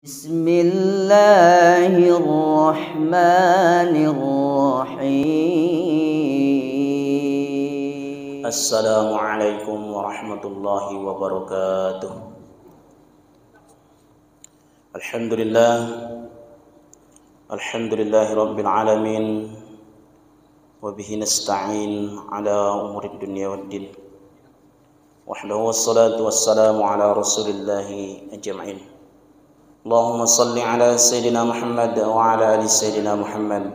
Bismillahirrahmanirrahim. Assalamualaikum warahmatullahi wabarakatuh. Alhamdulillahi rabbil alamin. Wa bihi nasta'in ala umurid dunya waddin. Wahdahu wassalatu wassalamu ala rasulillahi ajma'in. Allahumma salli ala Sayyidina Muhammad wa ala ali Sayyidina Muhammad.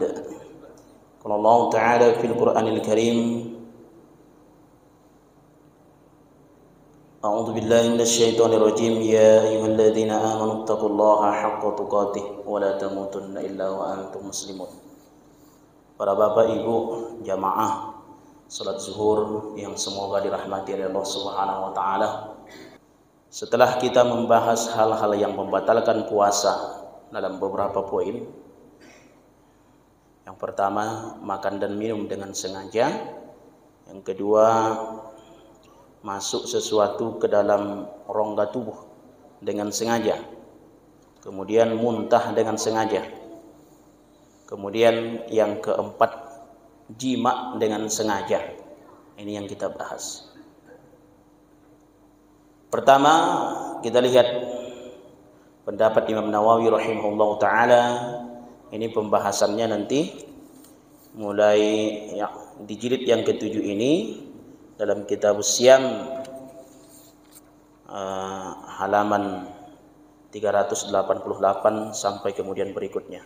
Qala Allah Ta'ala fil Qur'anil Karim, A'udzu billahi minasy syaithanir rajim. Ya ayyuhalladzina amanu taqullaha haqqa tuqatih wa la tamutunna illa wa antum muslimun. Para bapak ibu jamaah salat zuhur yang semoga dirahmati oleh Allah Subhanahu wa taala. Setelah kita membahas hal-hal yang membatalkan puasa dalam beberapa poin. Yang pertama, makan dan minum dengan sengaja. Yang kedua, masuk sesuatu ke dalam rongga tubuh dengan sengaja. Kemudian muntah dengan sengaja. Kemudian yang keempat, jima dengan sengaja. Ini yang kita bahas. Pertama, kita lihat pendapat Imam Nawawi rahimahullah ta'ala. Ini pembahasannya nanti mulai ya, di jilid yang ke-7 ini dalam kitab Siyam, halaman 388 sampai kemudian berikutnya.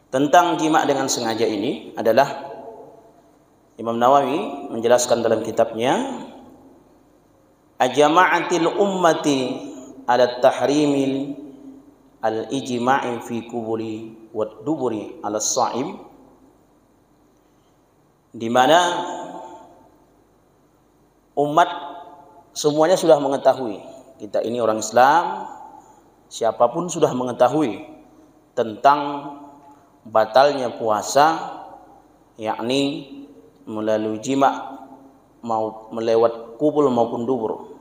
Tentang jima dengan sengaja ini adalah Imam Nawawi menjelaskan dalam kitabnya Ajma'atil ummati ala tahrimil al-ijma'i fi kubuli wa duburi ala sha'im, di mana umat semuanya sudah mengetahui, kita ini orang Islam, siapapun sudah mengetahui tentang batalnya puasa, yakni melalui jima mau melewat kubul maupun dubur.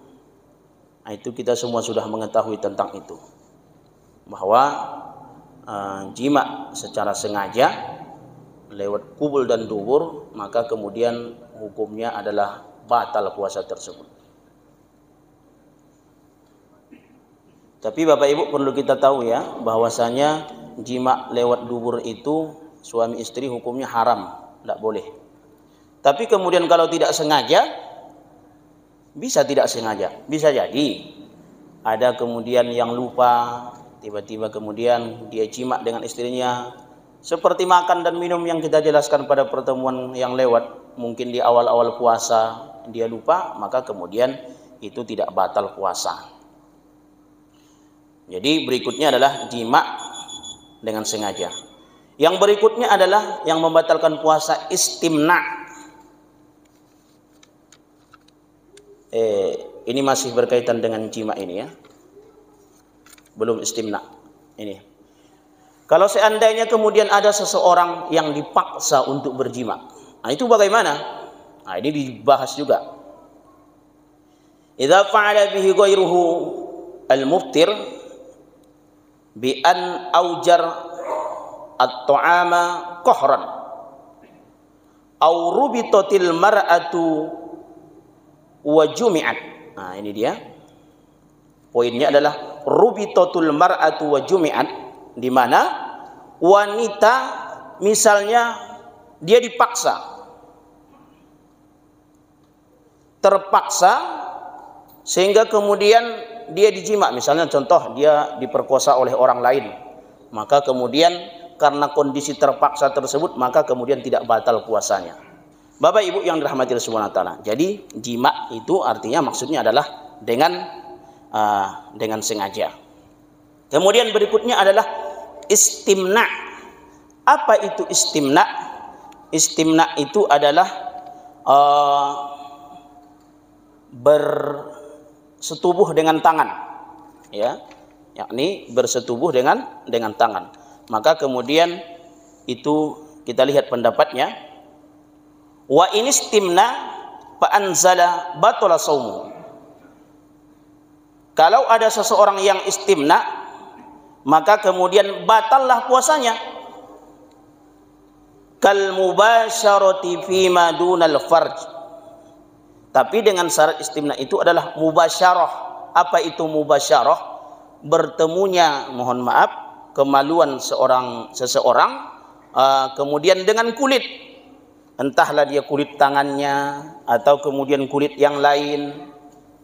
Nah, itu kita semua sudah mengetahui tentang itu, bahwa jima secara sengaja lewat kubul dan dubur, maka kemudian hukumnya adalah batal puasa tersebut. Tapi Bapak Ibu perlu kita tahu ya, bahwasanya jima lewat dubur itu suami istri hukumnya haram, tidak boleh. Tapi kemudian kalau tidak sengaja, bisa tidak sengaja, bisa jadi ada kemudian yang lupa, tiba-tiba kemudian dia jima dengan istrinya, seperti makan dan minum yang kita jelaskan pada pertemuan yang lewat. Mungkin di awal-awal puasa dia lupa, maka kemudian itu tidak batal puasa. Jadi berikutnya adalah jima dengan sengaja. Yang berikutnya adalah yang membatalkan puasa, istimna. Ini masih berkaitan dengan jima ini ya. Belum istimna ini. Kalau seandainya kemudian ada seseorang yang dipaksa untuk berjima, nah itu bagaimana? Nah, ini dibahas juga. Idza fa'ala bihi ghairuhu al-muftir bi an aujar at-ta'ama qahran aw rubitatil mar'atu wa jumi'at. Nah, ini dia. Poinnya adalah rubitatul mar'atu wa jumi'at, di mana wanita misalnya dia dipaksa, terpaksa sehingga kemudian dia dijima, misalnya contoh dia diperkosa oleh orang lain, maka kemudian karena kondisi terpaksa tersebut maka kemudian tidak batal puasanya. Bapak Ibu yang dirahmati Allah Subhanahu wa taala. Jadi jima itu artinya maksudnya adalah dengan sengaja. Kemudian berikutnya adalah istimna. Apa itu istimna? Istimna itu adalah bersetubuh dengan tangan, ya, yakni bersetubuh dengan tangan. Maka kemudian itu kita lihat pendapatnya. Wa inistimna fa anzala batala saumu. Kalau ada seseorang yang istimna, maka kemudian batallah puasanya. Kal mubasyarati fima dunal farj. Tapi dengan syarat istimna itu adalah mubasyarah. Apa itu mubasyarah? Bertemunya, mohon maaf, kemaluan seseorang kemudian dengan kulit. Entahlah dia kulit tangannya atau kemudian kulit yang lain.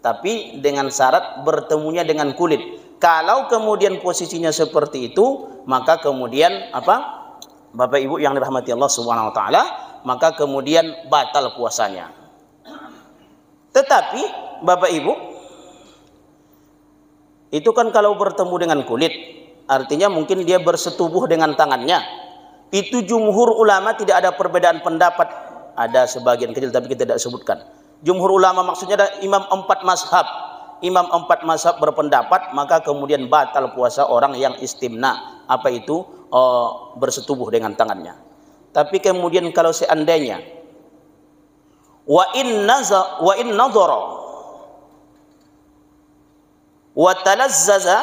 Tapi dengan syarat bertemunya dengan kulit. Kalau kemudian posisinya seperti itu, maka kemudian apa? Bapak Ibu yang dirahmati Allah Subhanahu wa taala, maka kemudian batal puasanya. Tetapi Bapak Ibu, itu kan kalau bertemu dengan kulit, artinya mungkin dia bersetubuh dengan tangannya. Itu jumhur ulama tidak ada perbedaan pendapat. Ada sebagian kecil tapi kita tidak sebutkan. Jumhur ulama maksudnya ada imam 4 mazhab. Imam 4 mazhab berpendapat maka kemudian batal puasa orang yang istimna. Apa itu? Bersetubuh dengan tangannya. Tapi kemudian kalau seandainya wa in nadhara wa talazzaza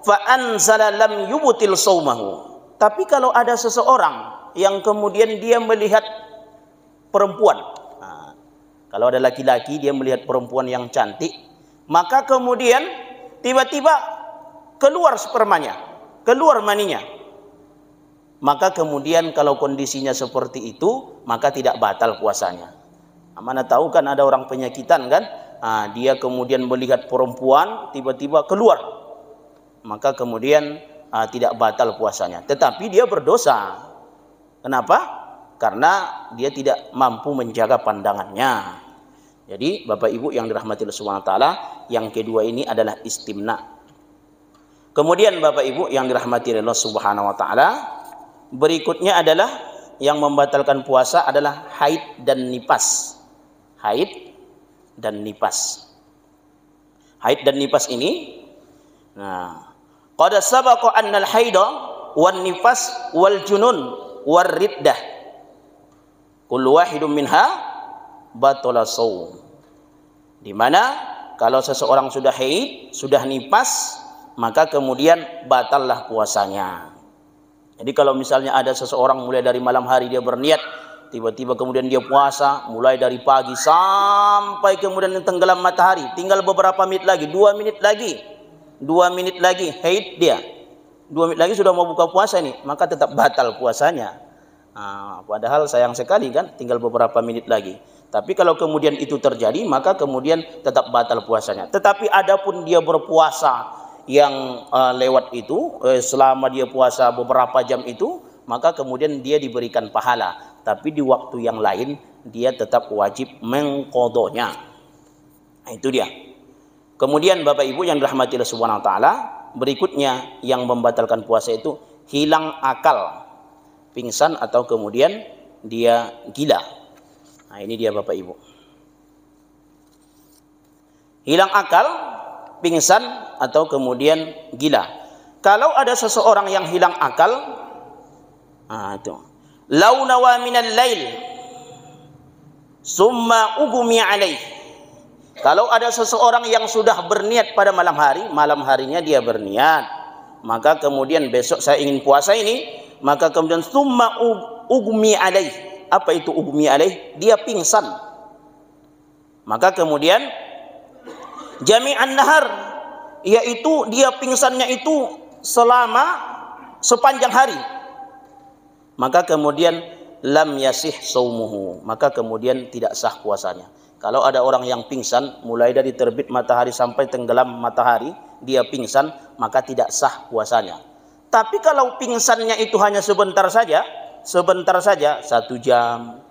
fa anzala lam yubtil saumahu. Tapi kalau ada seseorang yang kemudian dia melihat perempuan, kalau ada laki-laki dia melihat perempuan yang cantik, maka kemudian tiba-tiba keluar spermanya, keluar maninya, maka kemudian kalau kondisinya seperti itu, maka tidak batal puasanya. Mana tahu kan ada orang penyakitan kan, dia kemudian melihat perempuan tiba-tiba keluar, maka kemudian tidak batal puasanya. Tetapi dia berdosa. Kenapa? Karena dia tidak mampu menjaga pandangannya. Jadi Bapak Ibu yang dirahmati Allah Subhanahu wa taala, yang kedua ini adalah istimna. Kemudian Bapak Ibu yang dirahmati Allah Subhanahu wa taala, berikutnya adalah yang membatalkan puasa adalah haid dan nifas. Haid dan nifas. Haid dan nifas ini, qad sabaqa annal haida wan nifas wal junun war riddah kullu wahidun minha batala shaum. Di mana kalau seseorang sudah haid, sudah nifas, maka kemudian batallah puasanya. Jadi kalau misalnya ada seseorang mulai dari malam hari dia berniat, tiba-tiba kemudian dia puasa mulai dari pagi sampai kemudian tenggelam matahari, tinggal beberapa menit lagi, 2 menit lagi haid dia, 2 menit lagi sudah mau buka puasa nih, maka tetap batal puasanya. Padahal sayang sekali kan, tinggal beberapa menit lagi. Tapi kalau kemudian itu terjadi, maka kemudian tetap batal puasanya. Tetapi adapun dia berpuasa yang lewat itu, selama dia puasa beberapa jam itu, maka kemudian dia diberikan pahala. Tapi di waktu yang lain dia tetap wajib mengqadhonya. Itu dia. Kemudian Bapak Ibu yang dirahmati Allah Subhanahu wa taala, berikutnya yang membatalkan puasa itu hilang akal, pingsan atau kemudian dia gila. Nah, ini dia Bapak Ibu. Hilang akal, pingsan atau kemudian gila. Kalau ada seseorang yang hilang akal, itu lau nawa minal lail summa ugmi alaih. Kalau ada seseorang yang sudah berniat pada malam hari, malam harinya dia berniat, maka kemudian besok saya ingin puasa ini, maka kemudian summa ugmi alaih. Apa itu ugmi alaih? Dia pingsan. Maka kemudian jami'an nahar, yaitu dia pingsannya itu selama sepanjang hari, maka kemudian lam yasih saumuhu, maka kemudian tidak sah puasanya. Kalau ada orang yang pingsan mulai dari terbit matahari sampai tenggelam matahari, dia pingsan, maka tidak sah puasanya. Tapi kalau pingsannya itu hanya sebentar saja, 1 jam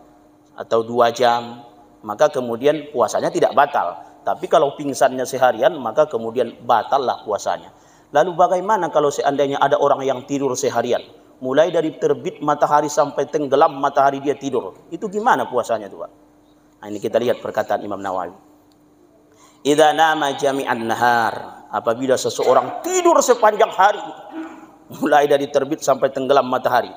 atau 2 jam, maka kemudian puasanya tidak batal. Tapi kalau pingsannya seharian, maka kemudian batallah puasanya. Lalu bagaimana kalau seandainya ada orang yang tidur seharian, mulai dari terbit matahari sampai tenggelam matahari dia tidur, itu gimana puasanya tuh Pak? Nah, ini kita lihat perkataan Imam Nawawi. Idza nama jami'an nahar, apabila seseorang tidur sepanjang hari, mulai dari terbit sampai tenggelam matahari,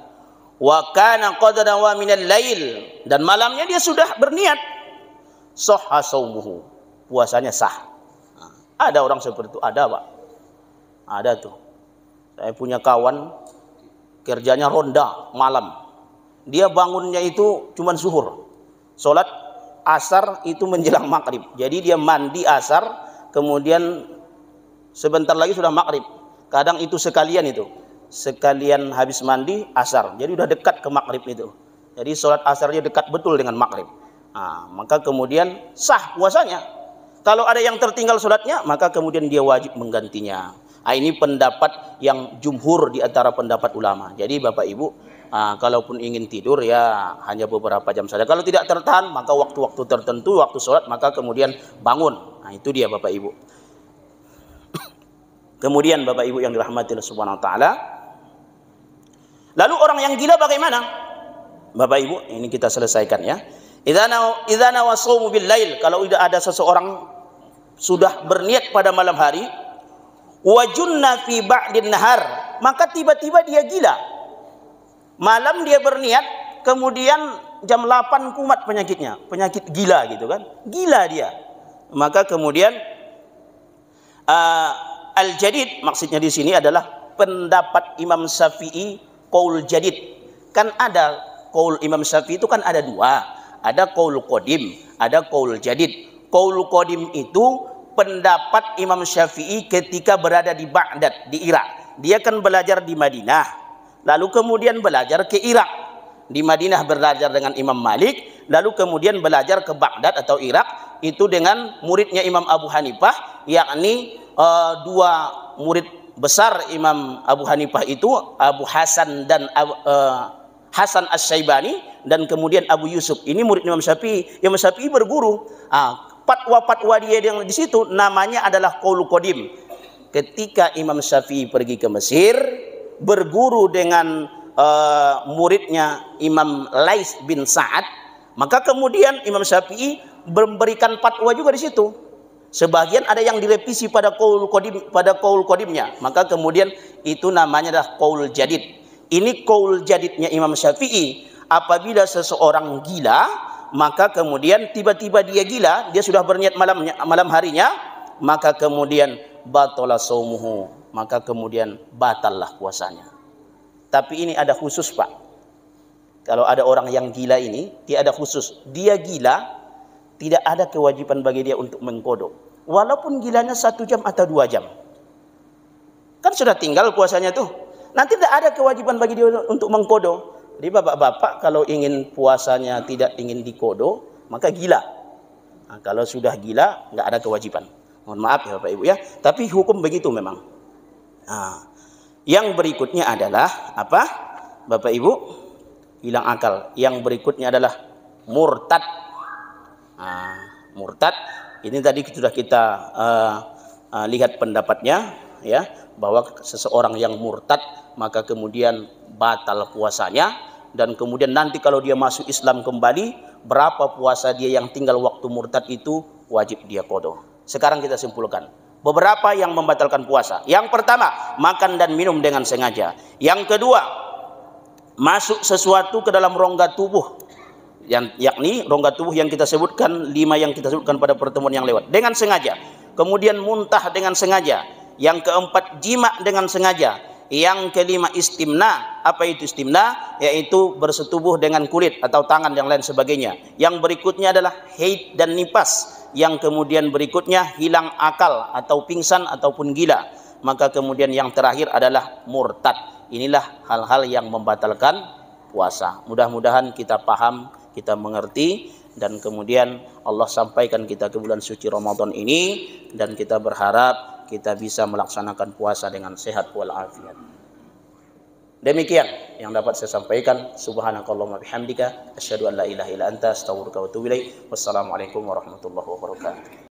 wa kana qad nawa minal lail, dan malamnya dia sudah berniat, sahha saumuhu, puasanya sah. Ada orang seperti itu, ada Pak. Ada tuh. Saya punya kawan kerjanya ronda malam. Dia bangunnya itu cuman zuhur. Sholat asar itu menjelang maghrib. Jadi dia mandi asar, kemudian sebentar lagi sudah maghrib. Kadang itu sekalian itu. Sekalian habis mandi asar. Jadi udah dekat ke maghrib itu. Jadi sholat asarnya dekat betul dengan maghrib. Nah, maka kemudian sah puasanya. Kalau ada yang tertinggal sholatnya, maka kemudian dia wajib menggantinya. Nah, ini pendapat yang jumhur di antara pendapat ulama. Jadi Bapak Ibu, kalaupun ingin tidur ya hanya beberapa jam saja. Kalau tidak tertahan, maka waktu-waktu tertentu, waktu sholat, maka kemudian bangun. Nah, itu dia Bapak Ibu. Kemudian Bapak Ibu yang dirahmati Allah Subhanahu wa taala. Lalu orang yang gila bagaimana? Bapak Ibu, ini kita selesaikan ya. Idza nawasumu bil lail, kalau tidak ada seseorang sudah berniat pada malam hari, wajunna fi ba'din nahar, maka tiba-tiba dia gila. Malam dia berniat, kemudian jam 8 kumat penyakitnya, penyakit gila gitu kan. Gila dia. Maka kemudian al-jadid maksudnya di sini adalah pendapat Imam Syafi'i qaul jadid. Kan ada qaul Imam Syafi'i itu kan ada dua. Ada qaul qadim, ada qaul jadid. Qaul qadim itu pendapat Imam Syafi'i ketika berada di Baghdad, di Irak. Dia kan belajar di Madinah, lalu kemudian belajar ke Irak. Di Madinah belajar dengan Imam Malik, lalu kemudian belajar ke Baghdad atau Irak itu dengan muridnya Imam Abu Hanifah, yakni dua murid besar Imam Abu Hanifah itu, Abu Hasan dan Hasan Asy-Syaibani, dan kemudian Abu Yusuf. Ini murid Imam Syafi'i. Imam Syafi'i berguru. Fatwa-fatwa dia yang di situ namanya adalah qaul qadim. Ketika Imam Syafi'i pergi ke Mesir, berguru dengan muridnya Imam Lais bin Sa'ad, maka kemudian Imam Syafi'i memberikan fatwa juga di situ. Sebagian ada yang direvisi pada qaul qadim, pada qaul qadimnya, maka kemudian itu namanya adalah qaul jadid. Ini qaul jadidnya Imam Syafi'i. Apabila seseorang gila, maka kemudian tiba-tiba dia gila, dia sudah berniat malam harinya, maka kemudian batala shaumuhu, maka kemudian batallah puasanya. Tapi ini ada khusus Pak. Kalau ada orang yang gila ini, dia ada khusus. Dia gila, tidak ada kewajiban bagi dia untuk mengkodok. Walaupun gilanya 1 jam atau 2 jam. Kan sudah tinggal puasanya tuh. Nanti tidak ada kewajiban bagi dia untuk mengkodok. Jadi bapak-bapak kalau ingin puasanya tidak ingin dikodo, maka gila. Nah, kalau sudah gila, nggak ada kewajiban. Mohon maaf ya Bapak Ibu ya. Tapi hukum begitu memang. Nah, yang berikutnya adalah apa? Bapak Ibu, hilang akal. Yang berikutnya adalah murtad. Nah, murtad. Ini tadi sudah kita lihat pendapatnya, ya, bahwa seseorang yang murtad maka kemudian batal puasanya, dan kemudian nanti kalau dia masuk Islam kembali, berapa puasa dia yang tinggal waktu murtad itu wajib dia qada. Sekarang kita simpulkan beberapa yang membatalkan puasa. Yang pertama, makan dan minum dengan sengaja. Yang kedua, masuk sesuatu ke dalam rongga tubuh, yakni rongga tubuh yang kita sebutkan 5 yang kita sebutkan pada pertemuan yang lewat, dengan sengaja. Kemudian muntah dengan sengaja. Yang keempat, jima dengan sengaja. Yang kelima, istimna. Apa itu istimna? Yaitu bersetubuh dengan kulit atau tangan yang lain sebagainya. Yang berikutnya adalah haid dan nifas. Yang kemudian berikutnya hilang akal atau pingsan ataupun gila. Maka kemudian yang terakhir adalah murtad. Inilah hal-hal yang membatalkan puasa. Mudah-mudahan kita paham, kita mengerti, dan kemudian Allah sampaikan kita ke bulan suci Ramadan ini, dan kita berharap kita bisa melaksanakan puasa dengan sehat walafiat. Demikian yang dapat saya sampaikan. Subhanakallahumma bihamdika asyhadu an la ilaha illa anta astaghfiruka wa atubu ilaik. Wassalamualaikum warahmatullahi wabarakatuh.